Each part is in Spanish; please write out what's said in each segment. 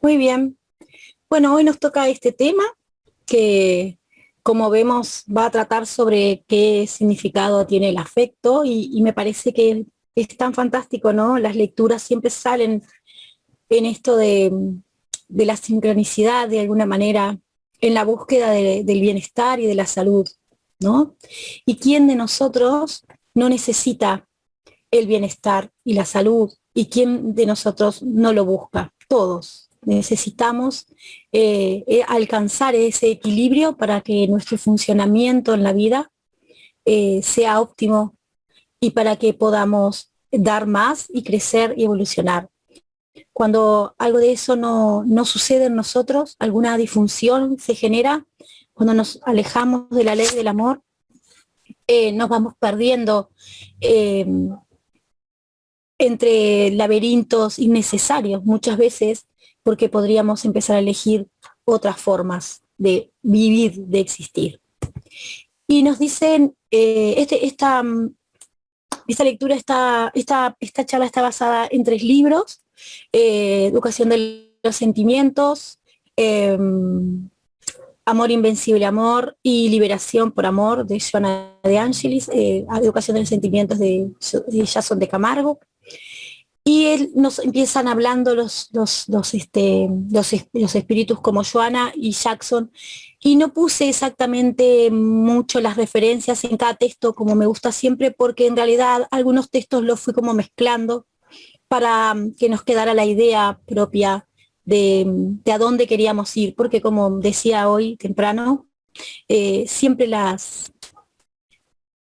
Muy bien. Bueno, hoy nos toca este tema que, como vemos, va a tratar sobre qué significado tiene el afecto y me parece que es tan fantástico, ¿no? Las lecturas siempre salen en esto de la sincronicidad, de alguna manera, en la búsqueda del bienestar y de la salud, ¿no? ¿Y quién de nosotros no necesita el bienestar y la salud? ¿Y quién de nosotros no lo busca? Todos necesitamos alcanzar ese equilibrio para que nuestro funcionamiento en la vida sea óptimo y para que podamos dar más y crecer y evolucionar. Cuando algo de eso no sucede en nosotros, alguna disfunción se genera, cuando nos alejamos de la ley del amor, nos vamos perdiendo eh, entre laberintos innecesarios muchas veces, porque podríamos empezar a elegir otras formas de vivir, de existir. Y nos dicen, esta lectura, esta charla está basada en 3 libros: Educación de los Sentimientos, eh, Amor Invencible Amor y Liberación por Amor, de Joana de Angelis, Educación de los Sentimientos, de Jason de Camargo. Y él nos empiezan hablando los espíritus como Joana y Jackson, y no puse exactamente mucho las referencias en cada texto como me gusta siempre, porque en realidad algunos textos los fui como mezclando para que nos quedara la idea propia de a dónde queríamos ir, porque como decía hoy temprano, siempre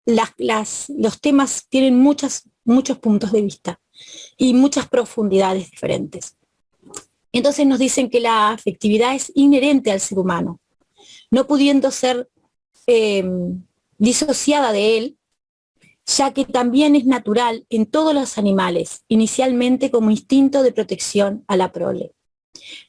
los temas tienen muchos puntos de vista y muchas profundidades diferentes. Entonces nos dicen que la afectividad es inherente al ser humano, no pudiendo ser eh, disociada de él, ya que también es natural en todos los animales, inicialmente como instinto de protección a la prole.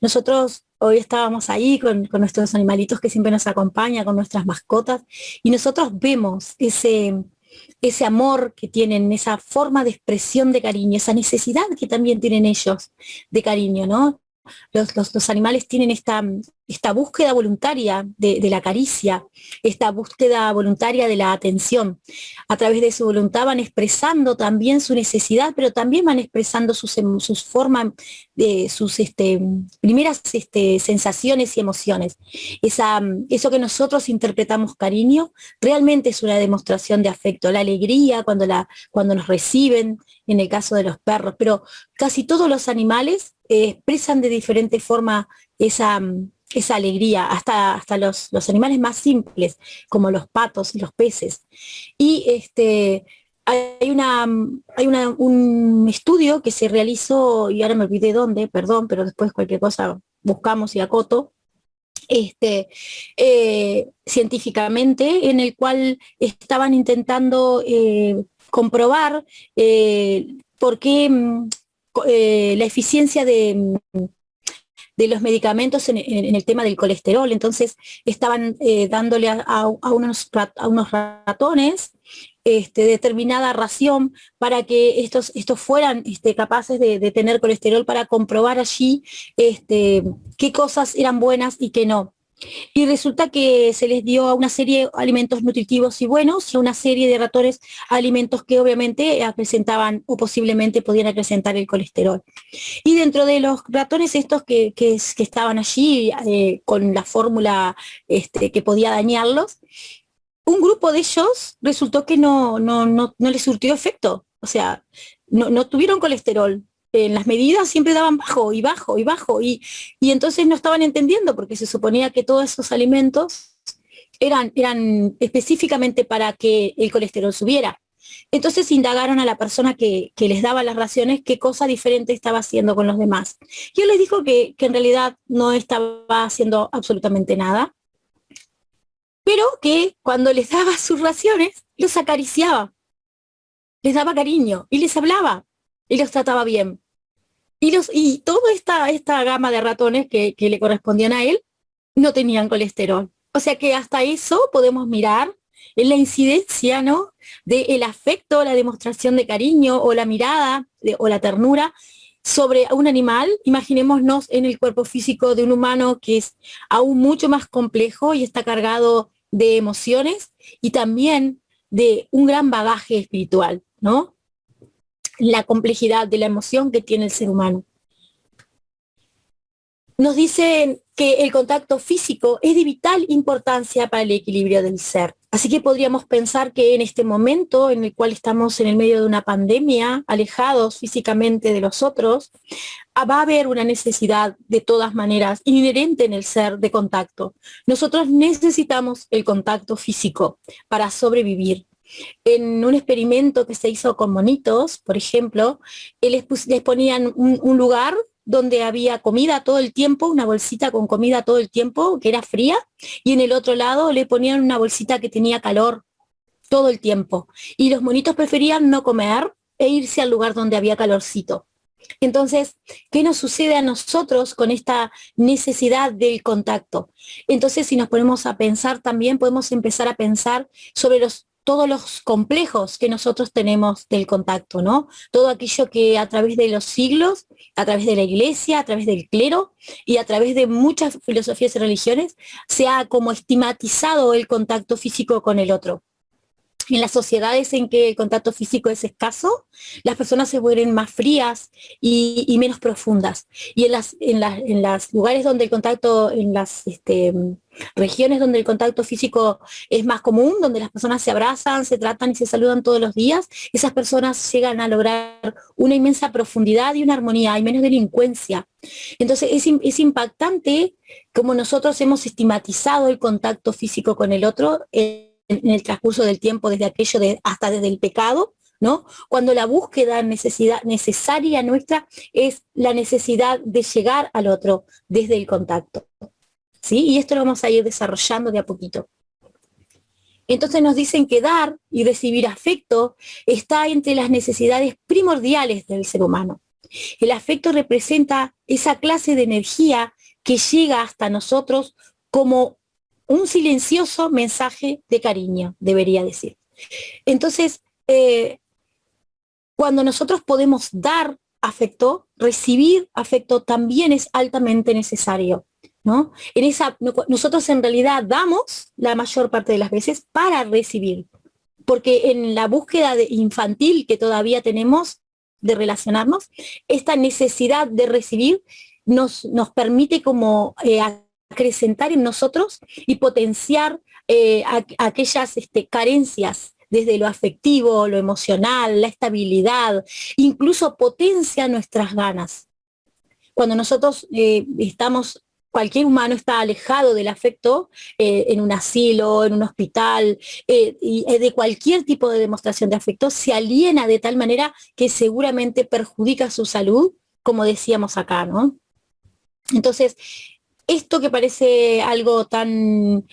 Nosotros hoy estábamos ahí con nuestros animalitos que siempre nos acompañan, con nuestras mascotas, y nosotros vemos ese amor que tienen, esa forma de expresión de cariño, esa necesidad que también tienen ellos de cariño, ¿no? Los animales tienen esta búsqueda voluntaria de la caricia, esta búsqueda voluntaria de la atención. A través de su voluntad van expresando también su necesidad, pero también van expresando sus formas, sus primeras sensaciones y emociones. Eso que nosotros interpretamos cariño, realmente es una demostración de afecto, la alegría cuando nos reciben, en el caso de los perros, pero casi todos los animales expresan de diferente forma esa alegría, hasta los animales más simples, como los patos y los peces. Y un estudio que se realizó, y ahora me olvidé dónde, perdón, pero después cualquier cosa buscamos y acoto, científicamente, en el cual estaban intentando comprobar por qué la eficiencia de los medicamentos en el tema del colesterol. Entonces estaban dándole a unos ratones determinada ración para que estos fueran capaces de tener colesterol, para comprobar allí qué cosas eran buenas y qué no. Y resulta que se les dio a una serie de alimentos nutritivos y buenos, y a una serie de ratones alimentos que obviamente acrecentaban o posiblemente podían acrecentar el colesterol. Y dentro de los ratones estos que estaban allí con la fórmula que podía dañarlos, un grupo de ellos resultó que no les surtió efecto. O sea, no tuvieron colesterol. En las medidas siempre daban bajo y bajo y bajo, y entonces no estaban entendiendo, porque se suponía que todos esos alimentos eran específicamente para que el colesterol subiera. Entonces indagaron a la persona que les daba las raciones qué cosa diferente estaba haciendo con los demás. Y él les dijo que en realidad no estaba haciendo absolutamente nada, pero que cuando les daba sus raciones, los acariciaba, les daba cariño y les hablaba y los trataba bien. Y toda esta gama de ratones que le correspondían a él no tenían colesterol. O sea que hasta eso podemos mirar en la incidencia, ¿no?, del afecto, la demostración de cariño o la mirada o la ternura sobre un animal, imaginémonos en el cuerpo físico de un humano que es aún mucho más complejo y está cargado de emociones y también de un gran bagaje espiritual, ¿no? La complejidad de la emoción que tiene el ser humano. Nos dicen que el contacto físico es de vital importancia para el equilibrio del ser. Así que podríamos pensar que en este momento en el cual estamos en el medio de una pandemia, alejados físicamente de los otros, va a haber una necesidad de todas maneras inherente en el ser de contacto. Nosotros necesitamos el contacto físico para sobrevivir. En un experimento que se hizo con monitos, por ejemplo, les ponían un lugar donde había comida todo el tiempo, una bolsita con comida todo el tiempo, que era fría, y en el otro lado le ponían una bolsita que tenía calor todo el tiempo. Y los monitos preferían no comer e irse al lugar donde había calorcito. Entonces, ¿qué nos sucede a nosotros con esta necesidad del contacto? Entonces, si nos ponemos a pensar también, podemos empezar a pensar sobre todos los complejos que nosotros tenemos del contacto, ¿no? Todo aquello que a través de los siglos, a través de la iglesia, a través del clero y a través de muchas filosofías y religiones, se ha como estigmatizado el contacto físico con el otro. En las sociedades en que el contacto físico es escaso, las personas se vuelven más frías y menos profundas. Y en las lugares donde el contacto, en las regiones donde el contacto físico es más común, donde las personas se abrazan, se tratan y se saludan todos los días, esas personas llegan a lograr una inmensa profundidad y una armonía, hay menos delincuencia. Entonces es impactante como nosotros hemos estigmatizado el contacto físico con el otro en el transcurso del tiempo, desde aquello hasta desde el pecado, ¿no? Cuando la búsqueda necesaria nuestra es la necesidad de llegar al otro desde el contacto, ¿sí? Y esto lo vamos a ir desarrollando de a poquito. Entonces nos dicen que dar y recibir afecto está entre las necesidades primordiales del ser humano. El afecto representa esa clase de energía que llega hasta nosotros como un silencioso mensaje de cariño, debería decir. Entonces, cuando nosotros podemos dar afecto, recibir afecto también es altamente necesario, ¿no? Nosotros en realidad damos la mayor parte de las veces para recibir, porque en la búsqueda infantil que todavía tenemos de relacionarnos, esta necesidad de recibir nos permite como acrecentar en nosotros y potenciar aquellas carencias desde lo afectivo, lo emocional, la estabilidad, incluso potencia nuestras ganas. Cuando nosotros cualquier humano está alejado del afecto, en un asilo, en un hospital, y de cualquier tipo de demostración de afecto, se aliena de tal manera que seguramente perjudica su salud, como decíamos acá, ¿no? Entonces, esto que parece algo tan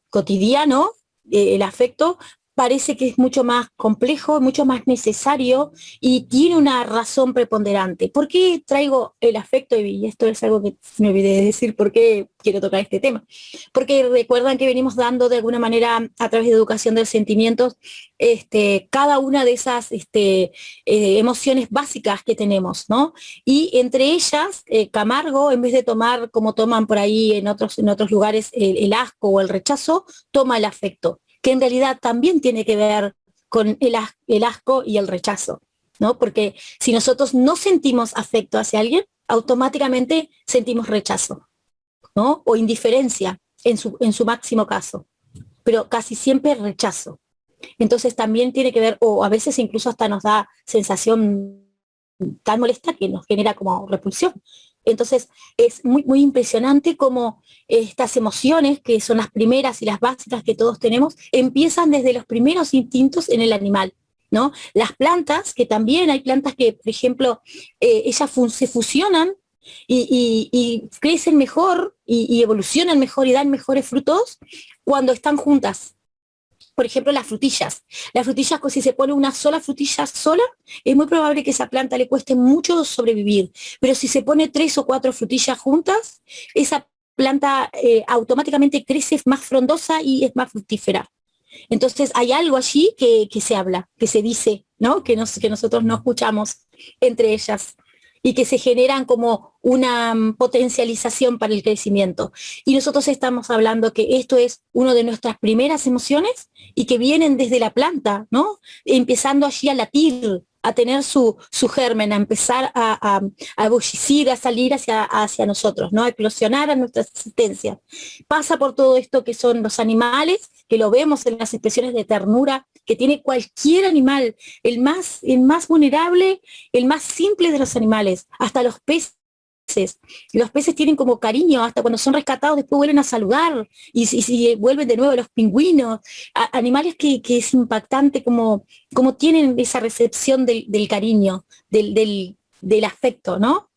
cotidiano, el afecto, parece que es mucho más complejo, mucho más necesario y tiene una razón preponderante. ¿Por qué traigo el afecto? Y esto es algo que me olvidé de decir, ¿por qué quiero tocar este tema? Porque recuerdan que venimos dando de alguna manera a través de educación del sentimiento cada una de esas emociones básicas que tenemos, ¿no? Y entre ellas, Camargo, en vez de tomar como toman por ahí en otros lugares el asco o el rechazo, toma el afecto, que en realidad también tiene que ver con el asco y el rechazo, ¿no? Porque si nosotros no sentimos afecto hacia alguien, automáticamente sentimos rechazo, ¿no? O indiferencia en su máximo caso, pero casi siempre rechazo. Entonces también tiene que ver, o a veces incluso hasta nos da sensación tan molesta que nos genera como repulsión. Entonces es muy, muy impresionante cómo estas emociones, que son las primeras y las básicas que todos tenemos, empiezan desde los primeros instintos en el animal, ¿no? Las plantas, que también hay plantas que, por ejemplo, ellas se fusionan y crecen mejor y evolucionan mejor y dan mejores frutos cuando están juntas. Por ejemplo, las frutillas. Las frutillas, si se pone una sola frutilla sola, es muy probable que esa planta le cueste mucho sobrevivir. Pero si se pone 3 o 4 frutillas juntas, esa planta automáticamente crece más frondosa y es más fructífera. Entonces hay algo allí que se habla, que se dice, ¿no? Que nosotros no escuchamos entre ellas y que se generan como una potencialización para el crecimiento. Y nosotros estamos hablando que esto es una de nuestras primeras emociones y que vienen desde la planta, ¿no? Empezando allí a latir, a tener su germen, a empezar a ebullicir, a salir hacia nosotros, ¿no? A eclosionar a nuestra existencia. Pasa por todo esto que son los animales, que lo vemos en las expresiones de ternura que tiene cualquier animal, el más vulnerable, el más simple de los animales, hasta los peces. Los peces tienen como cariño, hasta cuando son rescatados después vuelven a saludar y vuelven de nuevo los pingüinos, animales que es impactante como tienen esa recepción del cariño, del afecto, ¿no?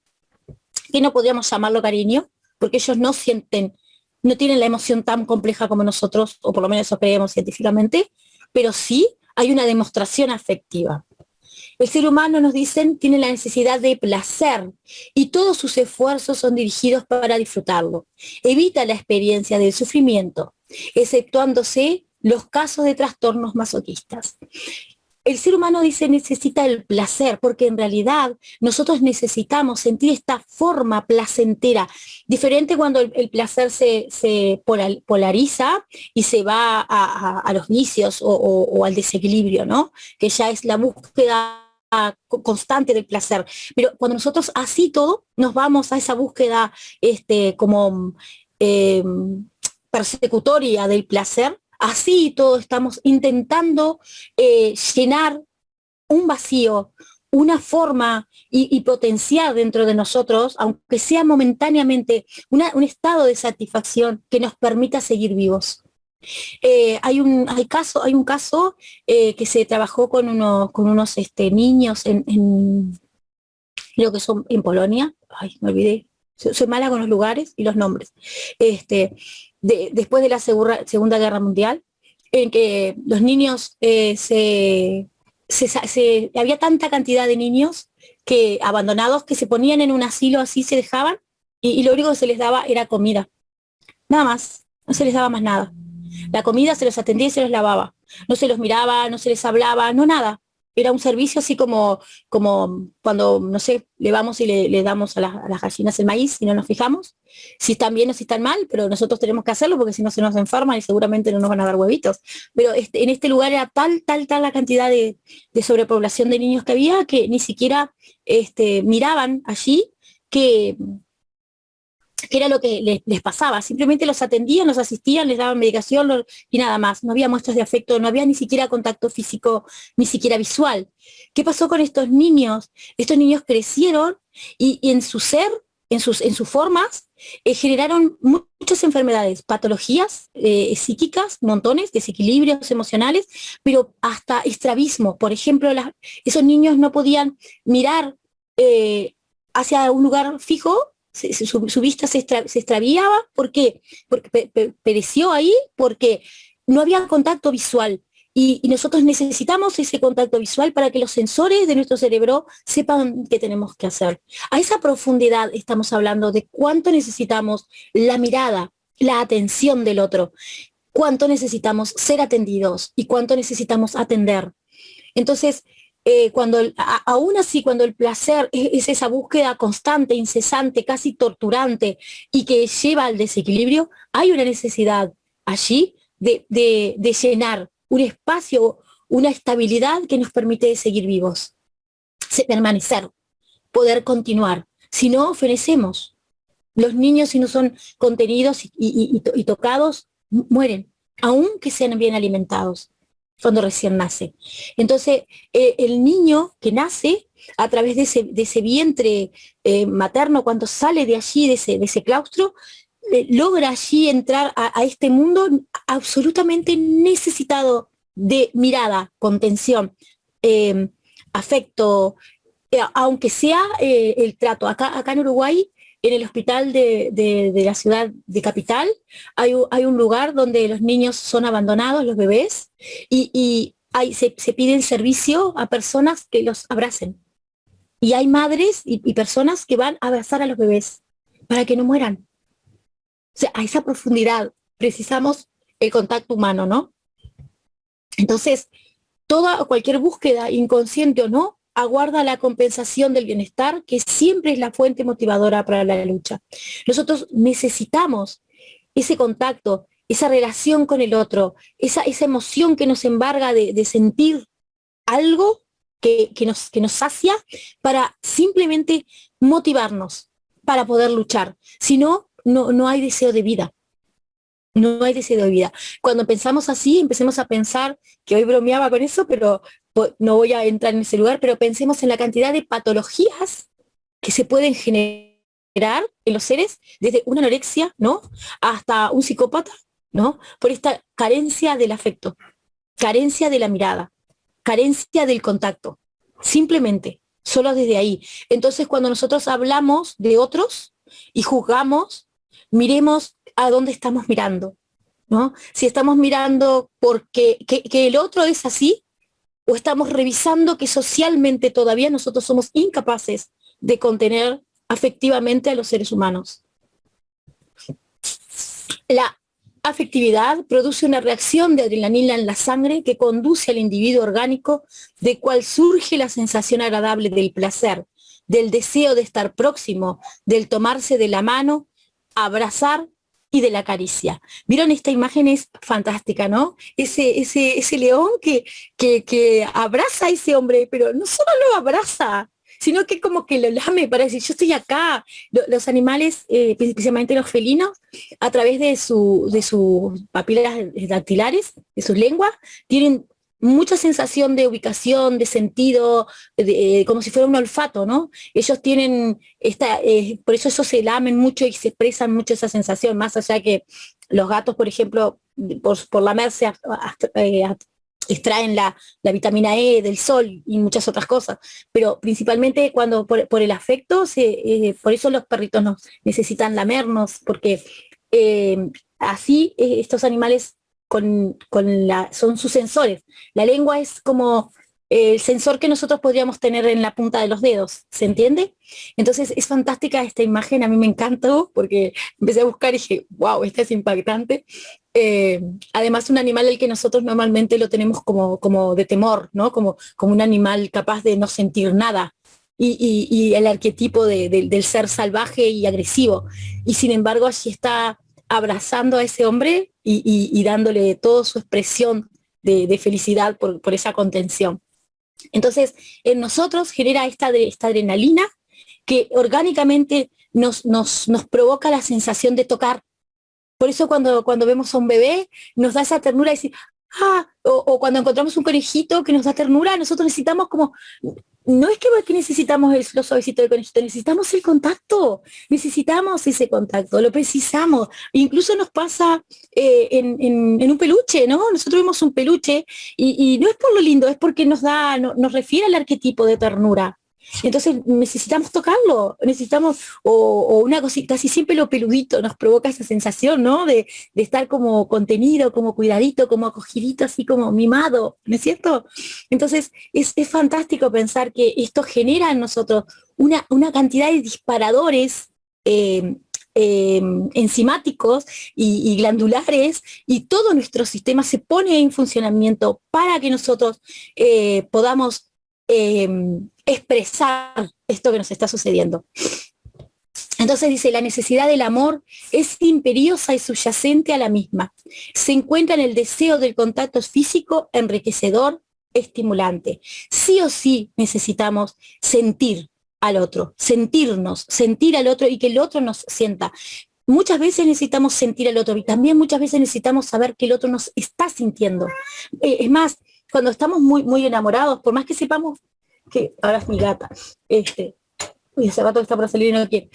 Que no podríamos llamarlo cariño, porque ellos no sienten, no tienen la emoción tan compleja como nosotros, o por lo menos eso creemos científicamente, pero sí hay una demostración afectiva. El ser humano, nos dicen, tiene la necesidad de placer y todos sus esfuerzos son dirigidos para disfrutarlo. Evita la experiencia del sufrimiento, exceptuándose los casos de trastornos masoquistas. El ser humano, dice, necesita el placer, porque en realidad nosotros necesitamos sentir esta forma placentera, diferente cuando el placer se polariza y se va a los vicios o al desequilibrio, ¿no? Que ya es la búsqueda constante del placer. Pero cuando nosotros así todo, nos vamos a esa búsqueda como eh, persecutoria del placer, así todo estamos intentando llenar un vacío, una forma y potenciar dentro de nosotros, aunque sea momentáneamente, un estado de satisfacción que nos permita seguir vivos. Hay un caso que se trabajó con unos niños creo que son en Polonia, ay, me olvidé, soy mala con los lugares y los nombres, después de la Segunda Guerra Mundial, en que los niños había tanta cantidad de niños que abandonados que se ponían en un asilo así, se dejaban, y lo único que se les daba era comida, nada más, no se les daba más nada. La comida se los atendía y se los lavaba. No se los miraba, no se les hablaba, no nada. Era un servicio así como cuando, no sé, le vamos y le damos a las gallinas el maíz y no nos fijamos si están bien o si están mal, pero nosotros tenemos que hacerlo porque si no se nos enferman y seguramente no nos van a dar huevitos. Pero en este lugar era tal la cantidad de sobrepoblación de niños que había que ni siquiera miraban allí que era lo que les pasaba, simplemente los atendían, los asistían, les daban medicación y nada más, no había muestras de afecto, no había ni siquiera contacto físico, ni siquiera visual. ¿Qué pasó con estos niños? Estos niños crecieron y en su ser, en sus formas, generaron muchas enfermedades, patologías psíquicas, montones, desequilibrios emocionales, pero hasta estrabismo. Por ejemplo, esos niños no podían mirar hacia un lugar fijo, su vista se extraviaba. ¿Por qué? Porque pereció ahí, porque no había contacto visual. Y nosotros necesitamos ese contacto visual para que los sensores de nuestro cerebro sepan qué tenemos que hacer. A esa profundidad estamos hablando de cuánto necesitamos la mirada, la atención del otro, cuánto necesitamos ser atendidos y cuánto necesitamos atender. Entonces, aún así, cuando el placer es esa búsqueda constante, incesante, casi torturante y que lleva al desequilibrio, hay una necesidad allí de llenar un espacio, una estabilidad que nos permite seguir vivos, permanecer, poder continuar. Si no, fenecemos. Los niños, si no son contenidos y tocados, mueren, aunque sean bien alimentados cuando recién nace. Entonces, el niño que nace a través de ese vientre materno, cuando sale de allí, de ese claustro, logra allí entrar a este mundo absolutamente necesitado de mirada, contención, afecto, aunque sea el trato. Acá en Uruguay, en el hospital de la ciudad de Capital, hay un lugar donde los niños son abandonados, los bebés, y se pide el servicio a personas que los abracen. Y hay madres y personas que van a abrazar a los bebés para que no mueran. O sea, a esa profundidad precisamos el contacto humano, ¿no? Entonces, cualquier búsqueda, inconsciente o no, aguarda la compensación del bienestar, que siempre es la fuente motivadora para la lucha. Nosotros necesitamos ese contacto, esa relación con el otro, esa emoción que nos embarga de sentir algo que nos sacia para simplemente motivarnos para poder luchar. Si no, no hay deseo de vida. No hay deseo de vida. Cuando pensamos así, empecemos a pensar, que hoy bromeaba con eso, pero no voy a entrar en ese lugar, pero pensemos en la cantidad de patologías que se pueden generar en los seres, desde una anorexia, ¿no? Hasta un psicópata, ¿no? Por esta carencia del afecto, carencia de la mirada, carencia del contacto. Simplemente, solo desde ahí. Entonces, cuando nosotros hablamos de otros y juzgamos, miremos a dónde estamos mirando, ¿no? Si estamos mirando porque que el otro es así, o estamos revisando que socialmente todavía nosotros somos incapaces de contener afectivamente a los seres humanos. La afectividad produce una reacción de adrenalina en la sangre que conduce al individuo orgánico, de cual surge la sensación agradable del placer, del deseo de estar próximo, del tomarse de la mano, abrazar y de la caricia. ¿Vieron? Esta imagen es fantástica, ¿no? Ese león que abraza a ese hombre, pero no solo lo abraza, sino que como que lo lame para decir, yo estoy acá. Los animales, especialmente los felinos, a través de sus papilas dactilares, de sus lenguas, tienen mucha sensación de ubicación, de sentido, como si fuera un olfato, ¿no? Ellos tienen por eso se lamen mucho y se expresan mucho esa sensación, más allá que los gatos, por ejemplo, por lamerse extraen la vitamina E del sol y muchas otras cosas, pero principalmente cuando por el afecto, por eso los perritos nos necesitan lamernos, porque así estos animales son sus sensores. La lengua es como el sensor que nosotros podríamos tener en la punta de los dedos, ¿se entiende? Entonces es fantástica esta imagen, a mí me encantó porque empecé a buscar y dije, wow, esta es impactante. Además un animal al que nosotros normalmente lo tenemos como de temor, ¿no? Como un animal capaz de no sentir nada. Y el arquetipo del ser salvaje y agresivo. Y sin embargo allí está abrazando a ese hombre y dándole toda su expresión de felicidad por esa contención. Entonces, en nosotros genera esta adrenalina que orgánicamente nos provoca la sensación de tocar. Por eso cuando vemos a un bebé, nos da esa ternura de decir, o cuando encontramos un conejito que nos da ternura, nosotros necesitamos como, no es que necesitamos lo suavecito del conejito, necesitamos el contacto, necesitamos ese contacto, lo precisamos. Incluso nos pasa en un peluche, ¿no? Nosotros vemos un peluche y no es por lo lindo, es porque nos refiere al arquetipo de ternura. Entonces necesitamos tocarlo, necesitamos, o una cosita, casi siempre lo peludito nos provoca esa sensación, ¿no? De estar como contenido, como cuidadito, como acogidito, así como mimado, ¿no es cierto? Entonces es fantástico pensar que esto genera en nosotros una cantidad de disparadores enzimáticos y glandulares, y todo nuestro sistema se pone en funcionamiento para que nosotros podamos expresar esto que nos está sucediendo. Entonces dice, la necesidad del amor es imperiosa y subyacente a la misma. Se encuentra en el deseo del contacto físico enriquecedor, estimulante. Sí o sí necesitamos sentir al otro, sentir al otro y que el otro nos sienta. Muchas veces necesitamos sentir al otro y también muchas veces necesitamos saber que el otro nos está sintiendo. Es más, cuando estamos muy enamorados, por más que sepamos que, ahora es mi gata, uy, ese rato está por salir y no quiere,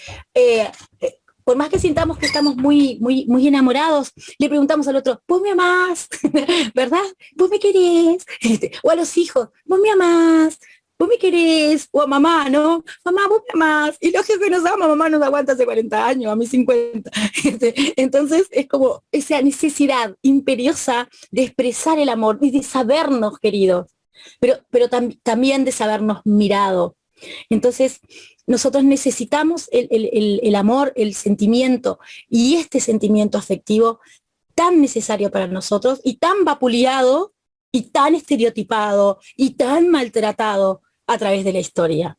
por más que sintamos que estamos muy enamorados, le preguntamos al otro, ¿vos me amás? ¿Verdad? ¿Vos me querés? O a los hijos, ¿vos me amás? ¿Vos me querés? O a mamá, ¿no? Mamá, vos me amás. Y lógico que nos ama, mamá nos aguanta hace 40 años, a mí 50. Entonces es como esa necesidad imperiosa de expresar el amor y de sabernos queridos, pero también de sabernos mirado. Entonces, nosotros necesitamos el amor, el sentimiento, y este sentimiento afectivo tan necesario para nosotros y tan vapuleado y tan estereotipado y tan maltratado a través de la historia.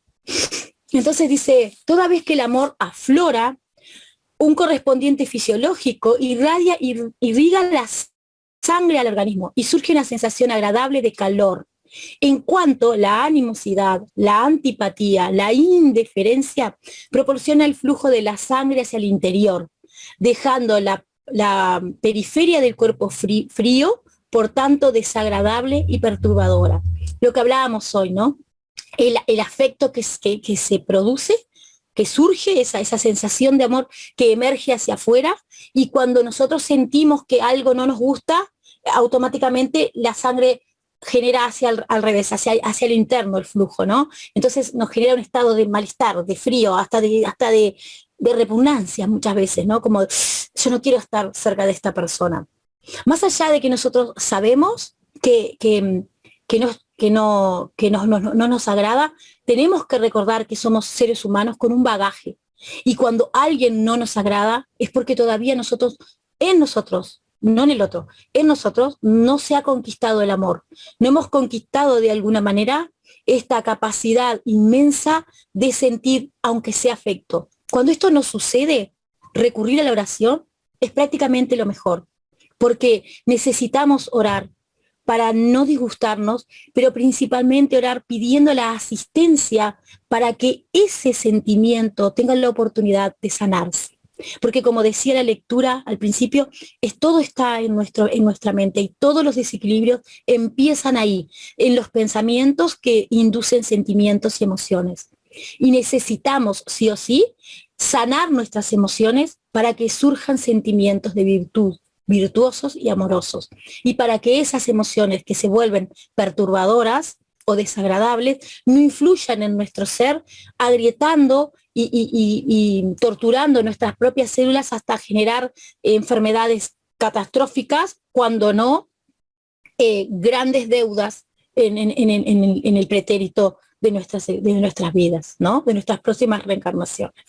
Entonces dice, toda vez que el amor aflora, un correspondiente fisiológico irriga la sangre al organismo y surge una sensación agradable de calor. En cuanto la animosidad, la antipatía, la indiferencia proporciona el flujo de la sangre hacia el interior, dejando la periferia del cuerpo frío, por tanto desagradable y perturbadora. Lo que hablábamos hoy, ¿no? El afecto que se produce, que surge, esa sensación de amor que emerge hacia afuera, y cuando nosotros sentimos que algo no nos gusta, automáticamente la sangre genera al revés, hacia el interno el flujo, ¿no? Entonces nos genera un estado de malestar, de frío, hasta de repugnancia muchas veces, ¿no? Como yo no quiero estar cerca de esta persona. Más allá de que nosotros sabemos que no nos agrada, tenemos que recordar que somos seres humanos con un bagaje. Y cuando alguien no nos agrada, es porque todavía en nosotros, no en el otro, en nosotros no se ha conquistado el amor. No hemos conquistado de alguna manera esta capacidad inmensa de sentir, aunque sea afecto. Cuando esto no sucede, recurrir a la oración es prácticamente lo mejor, porque necesitamos orar para no disgustarnos, pero principalmente orar pidiendo la asistencia para que ese sentimiento tenga la oportunidad de sanarse. Porque como decía la lectura al principio, todo está en nuestra mente, y todos los desequilibrios empiezan ahí, en los pensamientos que inducen sentimientos y emociones. Y necesitamos, sí o sí, sanar nuestras emociones para que surjan sentimientos de virtud, virtuosos y amorosos. Y para que esas emociones que se vuelven perturbadoras o desagradables no influyan en nuestro ser, agrietando y torturando nuestras propias células hasta generar enfermedades catastróficas, cuando no grandes deudas en el pretérito de nuestras vidas, ¿no? De nuestras próximas reencarnaciones.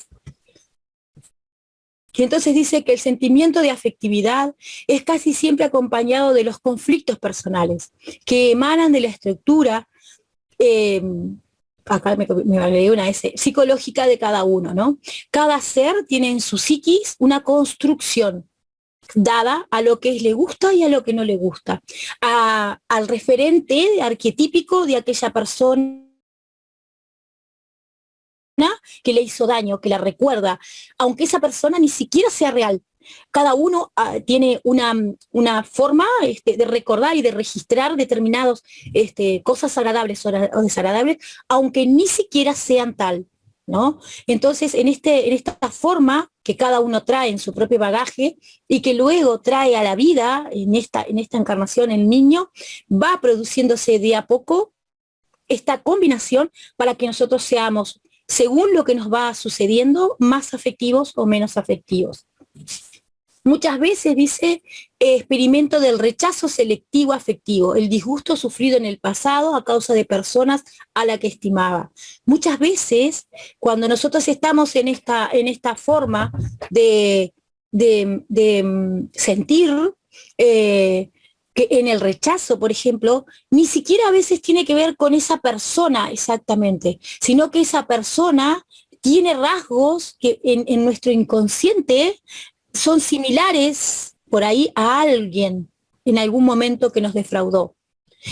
Y entonces dice que el sentimiento de afectividad es casi siempre acompañado de los conflictos personales, que emanan de la estructura, acá me agregué una S, psicológica de cada uno, ¿no? Cada ser tiene en su psiquis una construcción dada a lo que le gusta y a lo que no le gusta, al referente arquetípico de aquella persona que le hizo daño, que la recuerda, aunque esa persona ni siquiera sea real. Cada uno tiene una forma de recordar y de registrar determinadas cosas agradables o desagradables, aunque ni siquiera sean tal, ¿no? Entonces, en esta forma que cada uno trae en su propio bagaje y que luego trae a la vida, en esta encarnación, el niño, va produciéndose de a poco esta combinación para que nosotros seamos, según lo que nos va sucediendo, más afectivos o menos afectivos. Muchas veces dice, experimento del rechazo selectivo afectivo, el disgusto sufrido en el pasado a causa de personas a la que estimaba. Muchas veces, cuando nosotros estamos en esta forma de sentir, que en el rechazo, por ejemplo, ni siquiera a veces tiene que ver con esa persona exactamente, sino que esa persona tiene rasgos que en nuestro inconsciente son similares por ahí a alguien en algún momento que nos defraudó.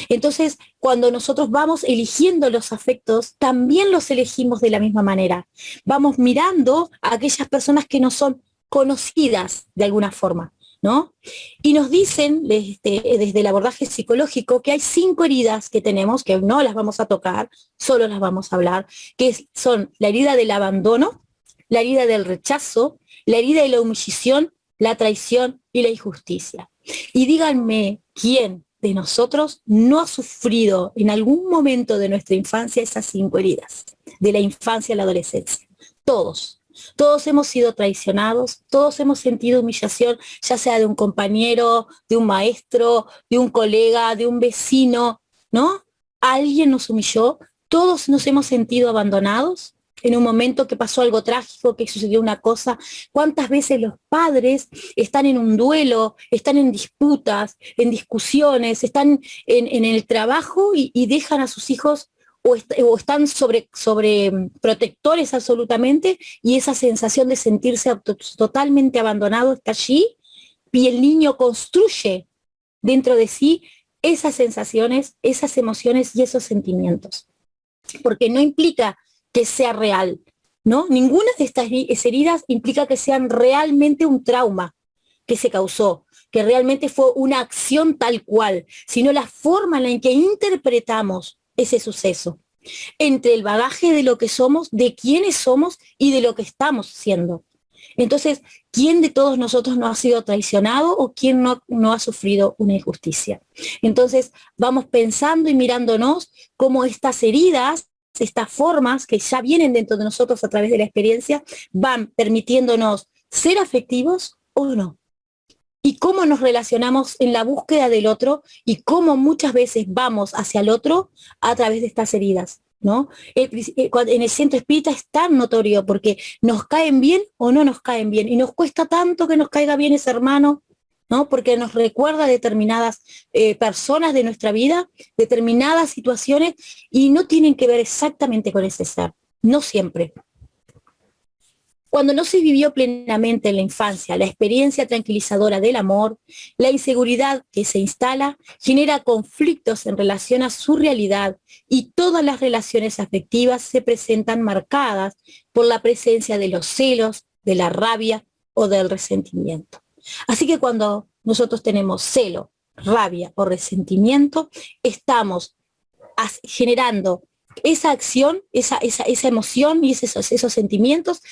Entonces, cuando nosotros vamos eligiendo los afectos, también los elegimos de la misma manera. Vamos mirando a aquellas personas que no son conocidas de alguna forma, ¿no? Y nos dicen desde el abordaje psicológico que hay 5 heridas que tenemos, que no las vamos a tocar, solo las vamos a hablar, que son la herida del abandono, la herida del rechazo, la herida de la humillación, la traición y la injusticia. Y díganme, ¿quién de nosotros no ha sufrido en algún momento de nuestra infancia esas 5 heridas? De la infancia a la adolescencia. Todos. Todos hemos sido traicionados, todos hemos sentido humillación, ya sea de un compañero, de un maestro, de un colega, de un vecino, ¿no? Alguien nos humilló, todos nos hemos sentido abandonados, en un momento que pasó algo trágico, que sucedió una cosa. ¿Cuántas veces los padres están en un duelo, están en disputas, en discusiones, están en el trabajo y dejan a sus hijos o están sobre protectores absolutamente, y esa sensación de sentirse totalmente abandonado está allí, y el niño construye dentro de sí esas sensaciones, esas emociones y esos sentimientos? Porque no implica que sea real, ¿no? Ninguna de estas heridas implica que sean realmente un trauma que se causó, que realmente fue una acción tal cual, sino la forma en la que interpretamos ese suceso, entre el bagaje de lo que somos, de quiénes somos y de lo que estamos siendo. Entonces, ¿quién de todos nosotros no ha sido traicionado o quién no ha sufrido una injusticia? Entonces, vamos pensando y mirándonos cómo estas heridas, estas formas que ya vienen dentro de nosotros a través de la experiencia, van permitiéndonos ser afectivos o no. Y cómo nos relacionamos en la búsqueda del otro y cómo muchas veces vamos hacia el otro a través de estas heridas, ¿no? En el centro espírita es tan notorio porque nos caen bien o no nos caen bien, y nos cuesta tanto que nos caiga bien ese hermano, ¿no? Porque nos recuerda determinadas personas de nuestra vida, determinadas situaciones, y no tienen que ver exactamente con ese ser, no siempre. Cuando no se vivió plenamente en la infancia la experiencia tranquilizadora del amor, la inseguridad que se instala genera conflictos en relación a su realidad, y todas las relaciones afectivas se presentan marcadas por la presencia de los celos, de la rabia o del resentimiento. Así que cuando nosotros tenemos celo, rabia o resentimiento, estamos generando esa acción, esa emoción y esos sentimientos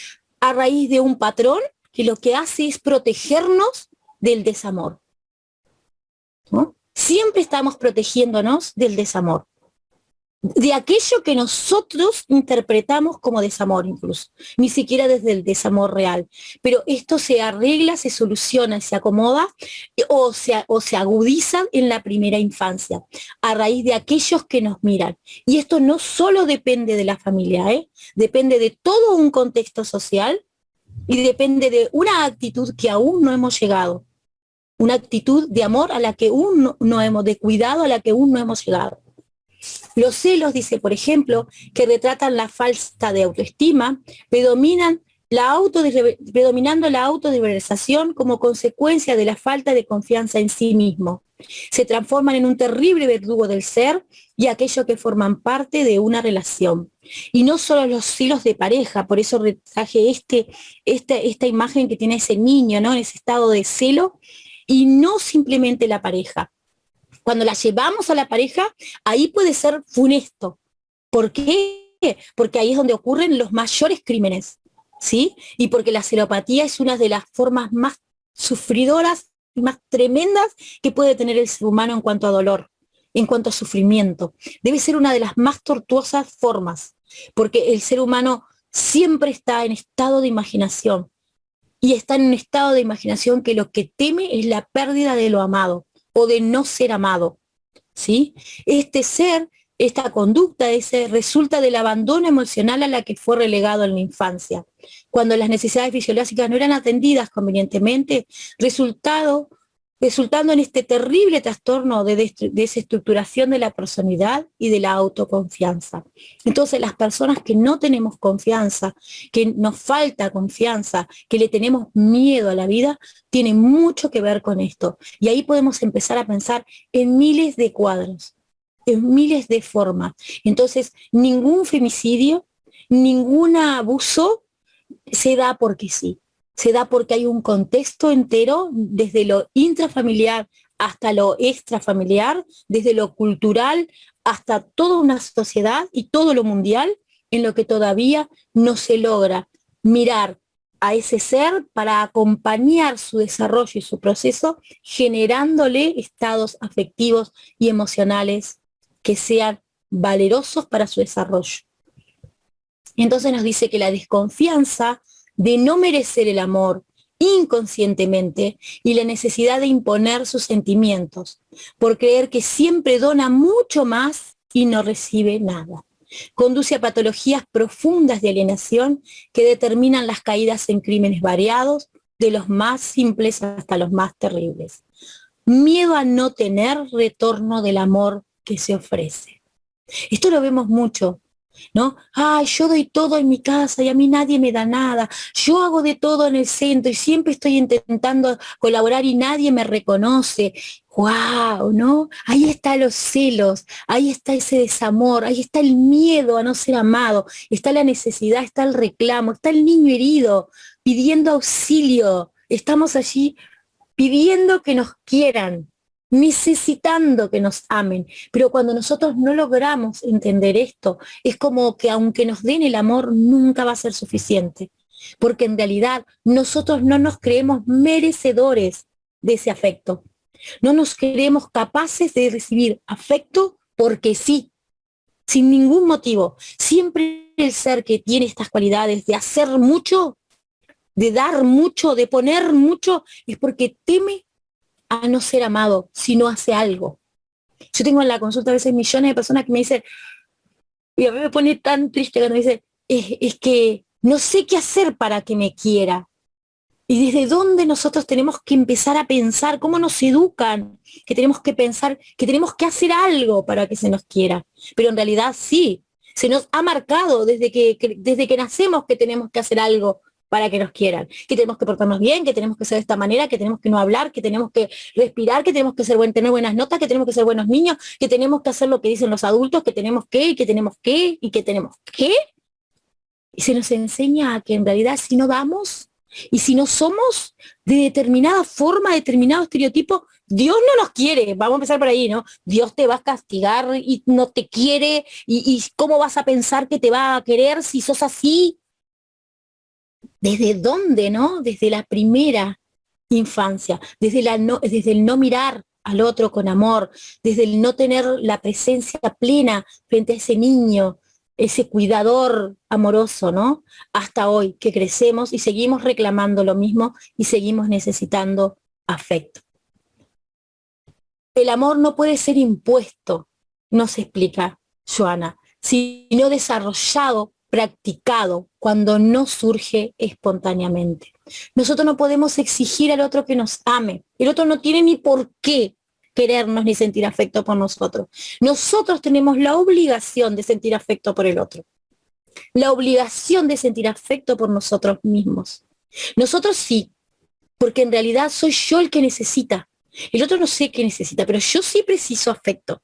a raíz de un patrón que lo que hace es protegernos del desamor, ¿no? Siempre estamos protegiéndonos del desamor, de aquello que nosotros interpretamos como desamor incluso, ni siquiera desde el desamor real. Pero esto se arregla, se soluciona, se acomoda o se agudiza en la primera infancia, a raíz de aquellos que nos miran. Y esto no solo depende de la familia, depende de todo un contexto social y depende de una actitud que aún no hemos llegado, una actitud de amor a la que aún no hemos, de cuidado a la que aún no hemos llegado. Los celos, dice, por ejemplo, que retratan la falta de autoestima, predominando la autodesvalorización como consecuencia de la falta de confianza en sí mismo. Se transforman en un terrible verdugo del ser y aquello que forman parte de una relación. Y no solo los celos de pareja, por eso traje esta imagen que tiene ese niño, ¿no? En ese estado de celo, y no simplemente la pareja. Cuando la llevamos a la pareja, ahí puede ser funesto. ¿Por qué? Porque ahí es donde ocurren los mayores crímenes, ¿sí? Y porque la celopatía es una de las formas más sufridoras y más tremendas que puede tener el ser humano en cuanto a dolor, en cuanto a sufrimiento. Debe ser una de las más tortuosas formas, porque el ser humano siempre está en estado de imaginación, y está en un estado de imaginación que lo que teme es la pérdida de lo amado o de no ser amado, ¿sí? Esta conducta resulta del abandono emocional a la que fue relegado en la infancia, cuando las necesidades fisiológicas no eran atendidas convenientemente, resultando en este terrible trastorno de desestructuración de la personalidad y de la autoconfianza. Entonces, las personas que no tenemos confianza, que nos falta confianza, que le tenemos miedo a la vida, tienen mucho que ver con esto. Y ahí podemos empezar a pensar en miles de cuadros, en miles de formas. Entonces, ningún femicidio, ningún abuso se da porque sí. Se da porque hay un contexto entero, desde lo intrafamiliar hasta lo extrafamiliar, desde lo cultural hasta toda una sociedad y todo lo mundial, en lo que todavía no se logra mirar a ese ser para acompañar su desarrollo y su proceso, generándole estados afectivos y emocionales que sean valerosos para su desarrollo. Entonces nos dice que la desconfianza de no merecer el amor inconscientemente y la necesidad de imponer sus sentimientos, por creer que siempre dona mucho más y no recibe nada. Conduce a patologías profundas de alienación que determinan las caídas en crímenes variados, de los más simples hasta los más terribles. Miedo a no tener retorno del amor que se ofrece. Esto lo vemos mucho, ¿no? Ay, yo doy todo en mi casa y a mí nadie me da nada. Yo hago de todo en el centro y siempre estoy intentando colaborar y nadie me reconoce. ¡Wow! ¿No? Ahí están los celos, ahí está ese desamor, ahí está el miedo a no ser amado, está la necesidad, está el reclamo, está el niño herido pidiendo auxilio. Estamos allí pidiendo que nos quieran, necesitando que nos amen. Pero cuando nosotros no logramos entender esto, es como que aunque nos den el amor, nunca va a ser suficiente. Porque en realidad nosotros no nos creemos merecedores de ese afecto. No nos creemos capaces de recibir afecto porque sí, sin ningún motivo. Siempre el ser que tiene estas cualidades de hacer mucho, de dar mucho, de poner mucho, es porque teme a no ser amado si no hace algo. Yo tengo en la consulta a veces millones de personas que me dicen, y a mí me pone tan triste cuando me dicen, es que no sé qué hacer para que me quiera. Y desde dónde nosotros tenemos que empezar a pensar, cómo nos educan, que tenemos que pensar, que tenemos que hacer algo para que se nos quiera. Pero en realidad sí, se nos ha marcado desde que nacemos que tenemos que hacer algo para que nos quieran, que tenemos que portarnos bien, que tenemos que ser de esta manera, que tenemos que no hablar, que tenemos que respirar, que tenemos que tener buenas notas, que tenemos que ser buenos niños, que tenemos que hacer lo que dicen los adultos, que tenemos que, y que tenemos que, y que tenemos que. Y se nos enseña a que en realidad si no damos, y si no somos de determinada forma, determinado estereotipo, Dios no nos quiere. Vamos a empezar por ahí, ¿no? Dios te va a castigar y no te quiere, y ¿cómo vas a pensar que te va a querer si sos así? ¿Desde dónde, no? Desde la primera infancia, desde el no mirar al otro con amor, desde el no tener la presencia plena frente a ese niño, ese cuidador amoroso, ¿no? Hasta hoy que crecemos y seguimos reclamando lo mismo y seguimos necesitando afecto. El amor no puede ser impuesto, nos explica Joana, sino desarrollado, practicado, cuando no surge espontáneamente. Nosotros no podemos exigir al otro que nos ame. El otro no tiene ni por qué querernos ni sentir afecto por nosotros. Nosotros tenemos la obligación de sentir afecto por el otro. La obligación de sentir afecto por nosotros mismos. Nosotros sí, porque en realidad soy yo el que necesita. El otro no sé qué necesita, pero yo sí preciso afecto.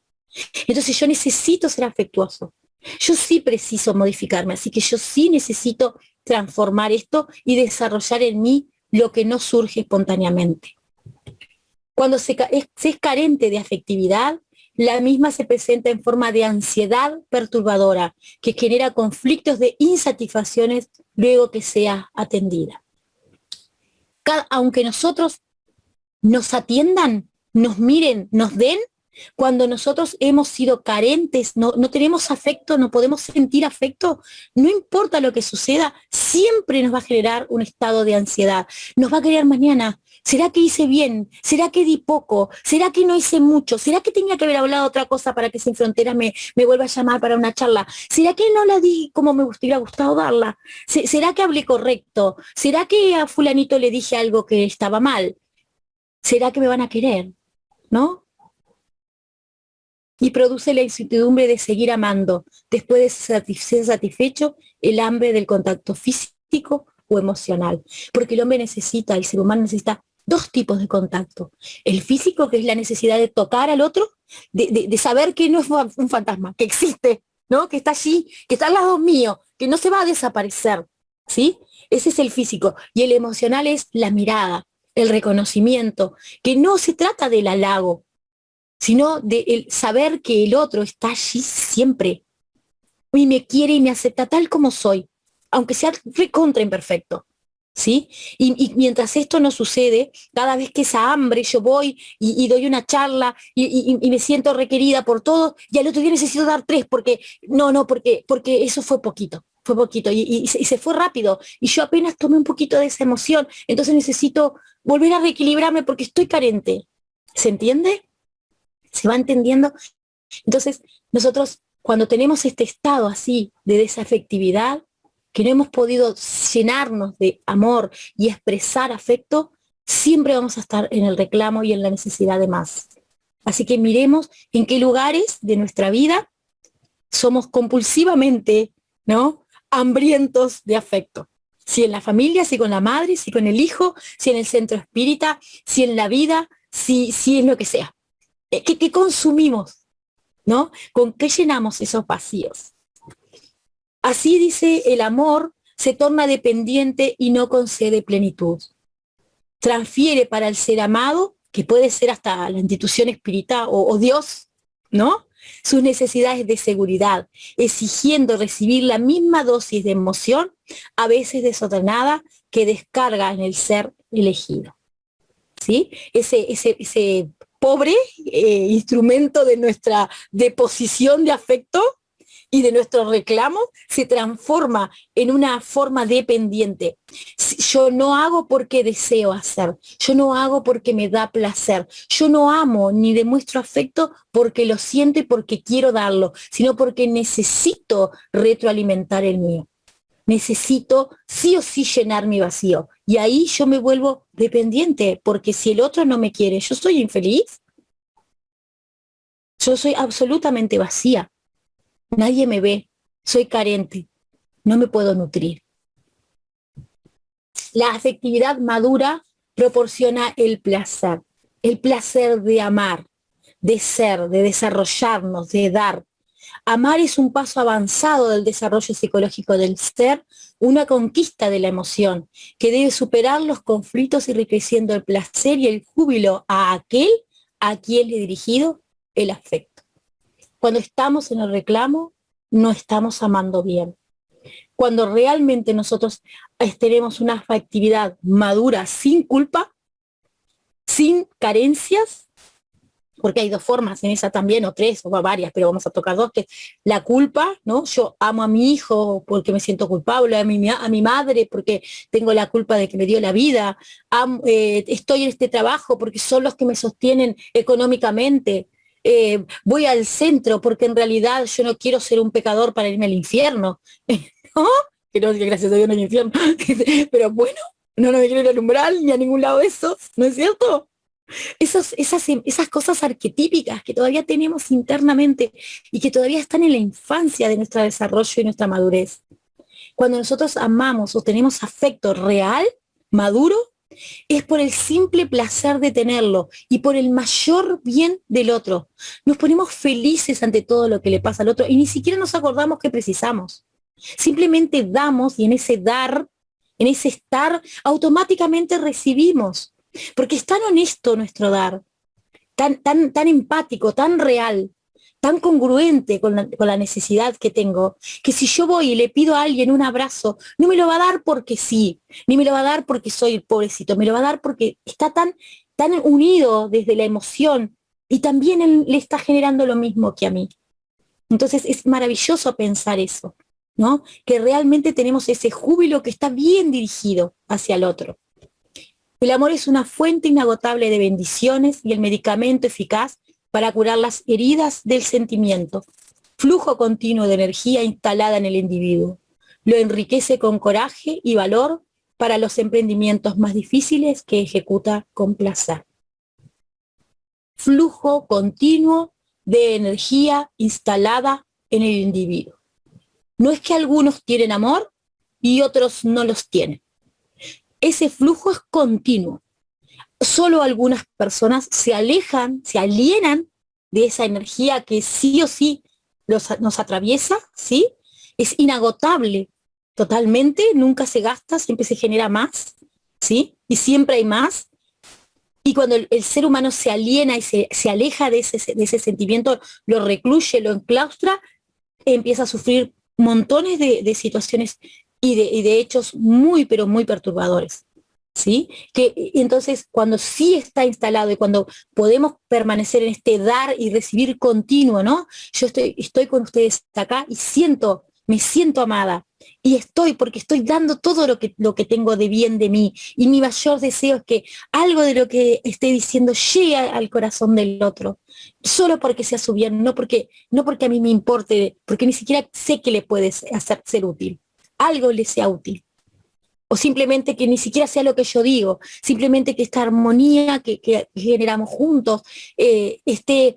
Entonces yo necesito ser afectuoso. Yo sí preciso modificarme, así que yo sí necesito transformar esto y desarrollar en mí lo que no surge espontáneamente. Cuando se es carente de afectividad, la misma se presenta en forma de ansiedad perturbadora, que genera conflictos de insatisfacciones luego que sea atendida. Aunque nosotros nos atiendan, nos miren, nos den, cuando nosotros hemos sido carentes, no tenemos afecto, no podemos sentir afecto, no importa lo que suceda, siempre nos va a generar un estado de ansiedad. Nos va a querer mañana. ¿Será que hice bien? ¿Será que di poco? ¿Será que no hice mucho? ¿Será que tenía que haber hablado otra cosa para que Sin Fronteras me vuelva a llamar para una charla? ¿Será que no la di como me hubiera gustado darla? ¿Será que hablé correcto? ¿Será que a fulanito le dije algo que estaba mal? ¿Será que me van a querer? ¿No? Y produce la incertidumbre de seguir amando, después de ser satisfecho, el hambre del contacto físico o emocional. Porque el ser humano necesita dos tipos de contacto. El físico, que es la necesidad de tocar al otro, de saber que no es un fantasma, que existe, ¿no? Que está allí, que está al lado mío, que no se va a desaparecer, ¿sí? Ese es el físico. Y el emocional es la mirada, el reconocimiento, que no se trata del halago, sino de el saber que el otro está allí siempre y me quiere y me acepta tal como soy, aunque sea recontra imperfecto, ¿sí? Y mientras esto no sucede, cada vez que esa hambre yo voy y doy una charla y me siento requerida por todo, y al otro día necesito dar tres porque eso fue poquito. Fue poquito y se fue rápido y yo apenas tomé un poquito de esa emoción, entonces necesito volver a reequilibrarme porque estoy carente. ¿Se entiende? ¿Se va entendiendo? Entonces, nosotros cuando tenemos este estado así de desafectividad, que no hemos podido llenarnos de amor y expresar afecto, siempre vamos a estar en el reclamo y en la necesidad de más. Así que miremos en qué lugares de nuestra vida somos compulsivamente, ¿no?, hambrientos de afecto. Si en la familia, si con la madre, si con el hijo, si en el centro espírita, si en la vida, si en lo que sea. ¿Qué consumimos? ¿No? ¿Con qué llenamos esos vacíos? Así dice, el amor se torna dependiente y no concede plenitud. Transfiere para el ser amado, que puede ser hasta la institución espiritual o Dios, ¿no?, sus necesidades de seguridad, exigiendo recibir la misma dosis de emoción, a veces desordenada, que descarga en el ser elegido. ¿Sí? Ese pobre instrumento de nuestra deposición de afecto y de nuestro reclamo se transforma en una forma dependiente. Yo no hago porque deseo hacer, yo no hago porque me da placer, yo no amo ni demuestro afecto porque lo siento y porque quiero darlo, sino porque necesito retroalimentar el mío. Necesito sí o sí llenar mi vacío. Y ahí yo me vuelvo dependiente, porque si el otro no me quiere, yo soy infeliz. Yo soy absolutamente vacía. Nadie me ve, soy carente, no me puedo nutrir. La afectividad madura proporciona el placer de amar, de ser, de desarrollarnos, de dar. Amar es un paso avanzado del desarrollo psicológico del ser, una conquista de la emoción, que debe superar los conflictos enriqueciendo el placer y el júbilo a aquel a quien le he dirigido el afecto. Cuando estamos en el reclamo, no estamos amando bien. Cuando realmente nosotros tenemos una afectividad madura, sin culpa, sin carencias, porque hay dos formas en esa también, o tres, o varias, pero vamos a tocar dos, que es la culpa, ¿no? Yo amo a mi hijo porque me siento culpable, a mi madre porque tengo la culpa de que me dio la vida, estoy en este trabajo porque son los que me sostienen económicamente, voy al centro porque en realidad yo no quiero ser un pecador para irme al infierno, ¿no? Que no, que gracias a Dios no hay infierno, pero bueno, no me quiero ir al umbral ni a ningún lado de esos, ¿no es cierto? Esas cosas arquetípicas que todavía tenemos internamente y que todavía están en la infancia de nuestro desarrollo y nuestra madurez. Cuando nosotros amamos o tenemos afecto real, maduro, es por el simple placer de tenerlo y por el mayor bien del otro. Nos ponemos felices ante todo lo que le pasa al otro y ni siquiera nos acordamos que precisamos. Simplemente damos y en ese dar, en ese estar, automáticamente recibimos. Porque es tan honesto nuestro dar, tan empático, tan real, tan congruente con la necesidad que tengo, que si yo voy y le pido a alguien un abrazo, no me lo va a dar porque sí, ni me lo va a dar porque soy el pobrecito, me lo va a dar porque está tan unido desde la emoción y también él le está generando lo mismo que a mí. Entonces es maravilloso pensar eso, ¿no? Que realmente tenemos ese júbilo que está bien dirigido hacia el otro. El amor es una fuente inagotable de bendiciones y el medicamento eficaz para curar las heridas del sentimiento. Flujo continuo de energía instalada en el individuo. Lo enriquece con coraje y valor para los emprendimientos más difíciles que ejecuta con placer. Flujo continuo de energía instalada en el individuo. No es que algunos tienen amor y otros no los tienen. Ese flujo es continuo. Solo algunas personas se alejan, se alienan de esa energía que sí o sí nos atraviesa, ¿sí? Es inagotable totalmente, nunca se gasta, siempre se genera más, ¿sí? Y siempre hay más. Y cuando el ser humano se aliena y se aleja de ese sentimiento, lo recluye, lo enclaustra, empieza a sufrir montones de situaciones y de hechos muy, pero muy perturbadores, ¿sí? Que entonces, cuando sí está instalado y cuando podemos permanecer en este dar y recibir continuo, ¿no? Yo estoy con ustedes acá y me siento amada, y porque estoy dando todo lo que tengo de bien de mí, y mi mayor deseo es que algo de lo que esté diciendo llegue al corazón del otro, solo porque sea su bien, no porque a mí me importe, porque ni siquiera sé que le puede hacer ser útil, algo le sea útil. O simplemente que ni siquiera sea lo que yo digo, simplemente que esta armonía que generamos juntos esté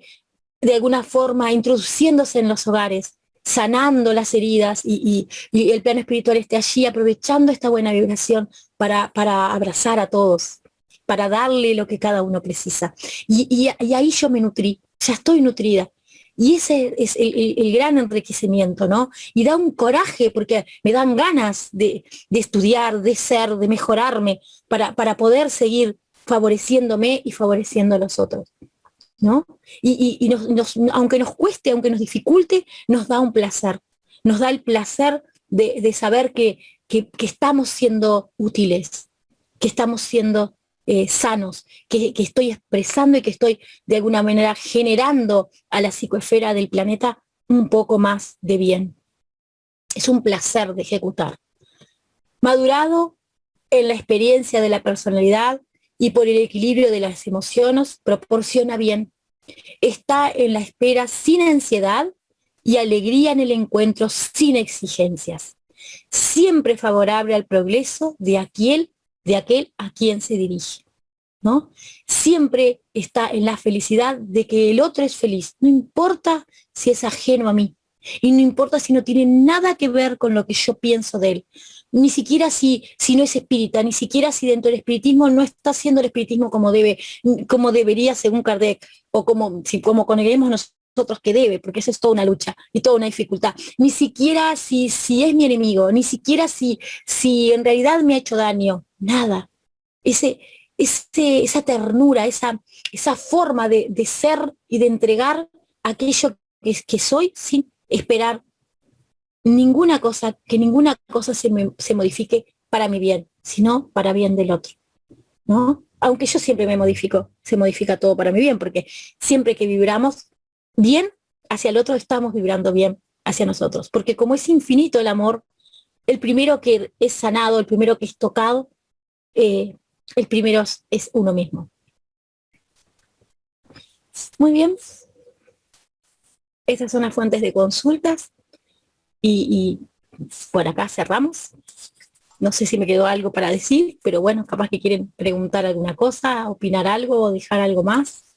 de alguna forma introduciéndose en los hogares, sanando las heridas, y el plano espiritual esté allí aprovechando esta buena vibración para abrazar a todos, para darle lo que cada uno precisa. Y ahí yo me nutrí, ya estoy nutrida. Y ese es el gran enriquecimiento, ¿no? Y da un coraje porque me dan ganas de estudiar, de ser, de mejorarme, para poder seguir favoreciéndome y favoreciendo a los otros, ¿no? Y aunque nos cueste, aunque nos dificulte, nos da un placer. Nos da el placer de saber que estamos siendo útiles, que estamos siendo sanos, que estoy expresando y que estoy de alguna manera generando a la psicoesfera del planeta un poco más de bien. Es un placer de ejecutar. Madurado en la experiencia de la personalidad y por el equilibrio de las emociones, proporciona bien. Está en la espera sin ansiedad y alegría en el encuentro sin exigencias. Siempre favorable al progreso de aquel a quien se dirige, ¿no? Siempre está en la felicidad de que el otro es feliz, no importa si es ajeno a mí, y no importa si no tiene nada que ver con lo que yo pienso de él, ni siquiera si no es espírita, ni siquiera si dentro del espiritismo no está haciendo el espiritismo como debería según Kardec, o como consideremos nosotros que debe, porque eso es toda una lucha y toda una dificultad. Ni siquiera si es mi enemigo, ni siquiera si en realidad me ha hecho daño, nada. Esa ternura, esa forma de ser y de entregar aquello que soy sin esperar que ninguna cosa se modifique para mi bien, sino para bien del otro, ¿no? Aunque yo siempre me modifico, se modifica todo para mi bien, porque siempre que vibramos bien hacia el otro, estamos vibrando bien hacia nosotros, porque como es infinito el amor, el primero que es sanado, el primero que es tocado, el primero es uno mismo. Muy bien, esas son las fuentes de consultas y por acá cerramos. No sé si me quedó algo para decir, pero bueno, capaz que quieren preguntar alguna cosa, opinar algo o dejar algo más.